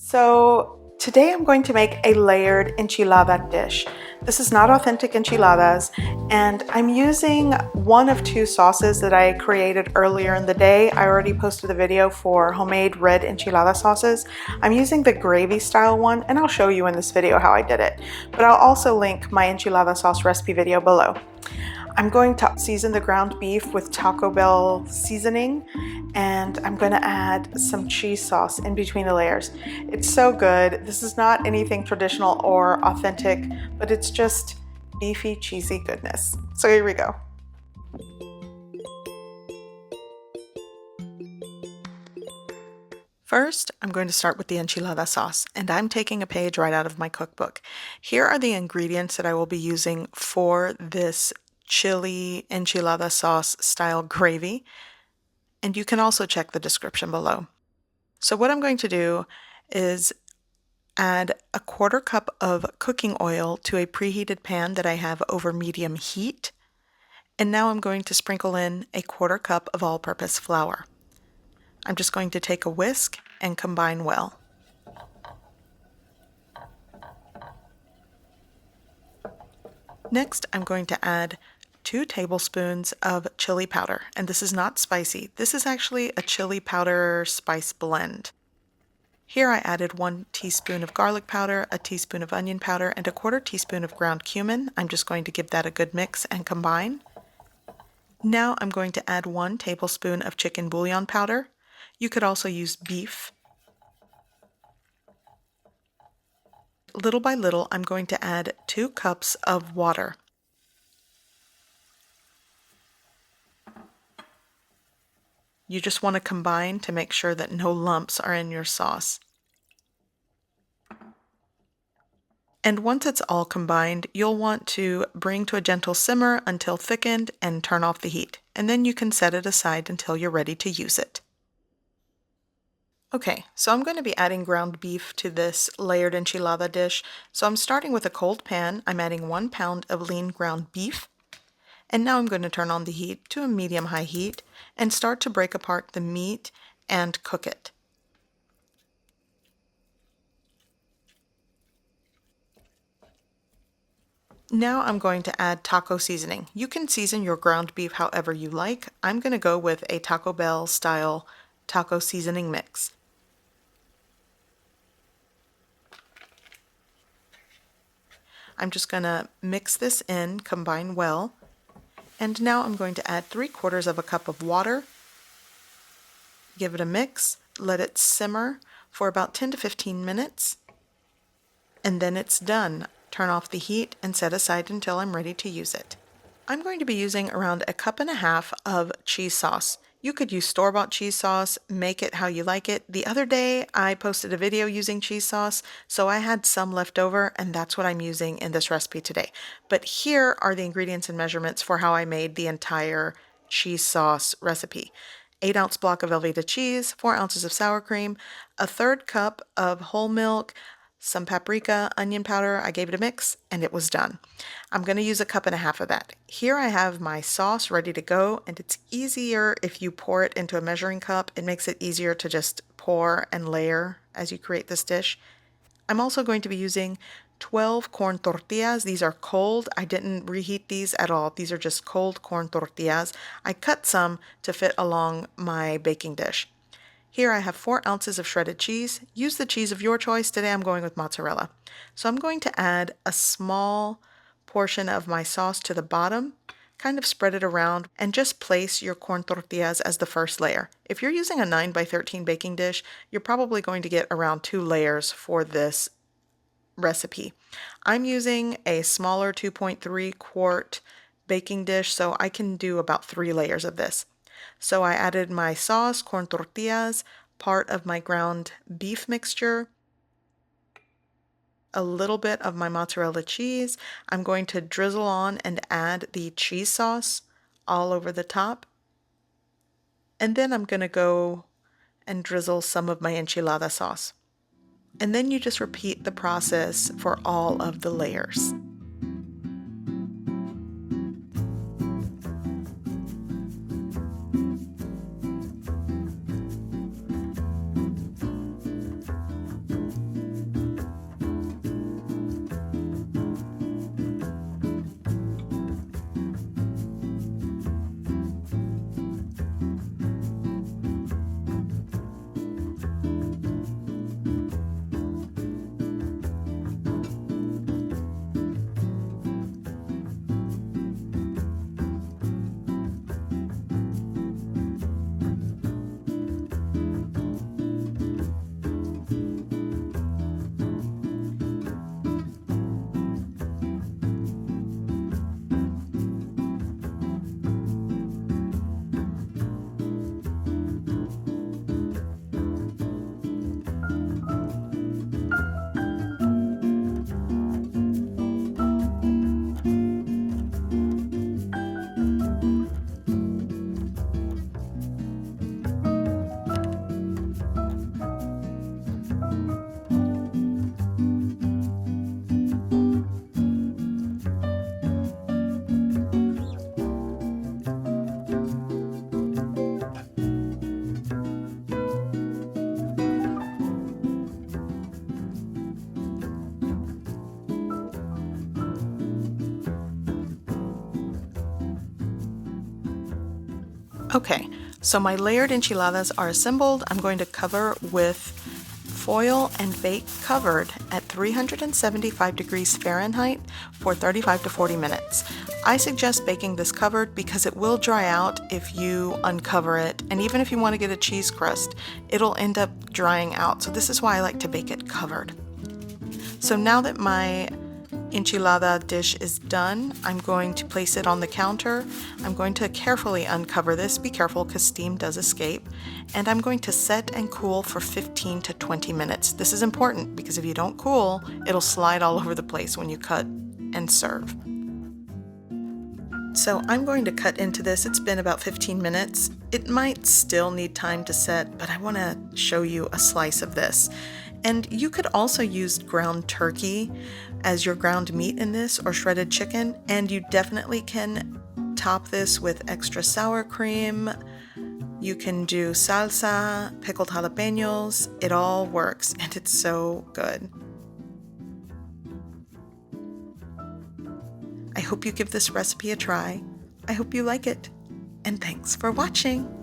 So today I'm going to make a layered enchilada dish. This is not authentic enchiladas, and I'm using one of two sauces that I created earlier in the day. I already posted a video for homemade red enchilada sauces. I'm using the gravy style one, and I'll show you in this video how I did it. But I'll also link my enchilada sauce recipe video below. I'm going to season the ground beef with Taco Bell seasoning, and I'm going to add some cheese sauce in between the layers. It's so good. This is not anything traditional or authentic, but it's just beefy, cheesy goodness. So here we go. First, I'm going to start with the enchilada sauce, and I'm taking a page right out of my cookbook. Here are the ingredients that I will be using for this chili enchilada sauce style gravy, and you can also check the description below. So what I'm going to do is add a 1/4 cup of cooking oil to a preheated pan that I have over medium heat, and now I'm going to sprinkle in a 1/4 cup of all-purpose flour. I'm just going to take a whisk and combine well. Next, I'm going to add 2 tablespoons of chili powder, and this is not spicy. This is actually a chili powder spice blend. Here I added 1 teaspoon of garlic powder, a teaspoon of onion powder, and a 1/4 teaspoon of ground cumin. I'm just going to give that a good mix and combine. Now I'm going to add 1 tablespoon of chicken bouillon powder. You could also use beef. Little by little, I'm going to add 2 cups of water. You just want to combine to make sure that no lumps are in your sauce. And once it's all combined, you'll want to bring to a gentle simmer until thickened and turn off the heat. And then you can set it aside until you're ready to use it. Okay, so I'm going to be adding ground beef to this layered enchilada dish. So I'm starting with a cold pan. I'm adding 1 pound of lean ground beef. And now I'm going to turn on the heat to a medium-high heat and start to break apart the meat and cook it. Now I'm going to add taco seasoning. You can season your ground beef however you like. I'm going to go with a Taco Bell style taco seasoning mix. I'm just going to mix this in, combine well. And now I'm going to add 3/4 cup of water, give it a mix, let it simmer for about 10 to 15 minutes, and then it's done. Turn off the heat and set aside until I'm ready to use it. I'm going to be using around 1.5 cups of cheese sauce. You could use store-bought cheese sauce, make it how you like it. The other day I posted a video using cheese sauce, so I had some left over, and that's what I'm using in this recipe today. But here are the ingredients and measurements for how I made the entire cheese sauce recipe. 8-ounce block of Velveeta cheese, 4 ounces of sour cream, 1/3 cup of whole milk, some paprika, onion powder. I gave it a mix and it was done. I'm going to use 1.5 cups of that. Here I have my sauce ready to go, and it's easier if you pour it into a measuring cup. It makes it easier to just pour and layer as you create this dish. I'm also going to be using 12 corn tortillas. These are cold. I didn't reheat these at all. These are just cold corn tortillas. I cut some to fit along my baking dish. Here I have 4 ounces of shredded cheese. Use the cheese of your choice. Today I'm going with mozzarella. So I'm going to add a small portion of my sauce to the bottom, kind of spread it around, and just place your corn tortillas as the first layer. If you're using a 9 by 13 baking dish, you're probably going to get around 2 layers for this recipe. I'm using a smaller 2.3 quart baking dish, so I can do about 3 layers of this. So I added my sauce, corn tortillas, part of my ground beef mixture, a little bit of my mozzarella cheese. I'm going to drizzle on and add the cheese sauce all over the top. And then I'm going to go and drizzle some of my enchilada sauce. And then you just repeat the process for all of the layers. Okay, so my layered enchiladas are assembled. I'm going to cover with foil and bake covered at 375 degrees Fahrenheit for 35 to 40 minutes. I suggest baking this covered because it will dry out if you uncover it, and even if you want to get a cheese crust, it'll end up drying out. So this is why I like to bake it covered. So now that my enchilada dish is done, I'm going to place it on the counter. I'm going to carefully uncover this. Be careful because steam does escape. And I'm going to set and cool for 15 to 20 minutes. This is important because if you don't cool, it'll slide all over the place when you cut and serve. So I'm going to cut into this. It's been about 15 minutes. It might still need time to set, but I want to show you a slice of this. And you could also use ground turkey as your ground meat in this, or shredded chicken, and you definitely can top this with extra sour cream. You can do salsa, pickled jalapenos. It all works, and it's so good. I hope you give this recipe a try. I hope you like it, and thanks for watching.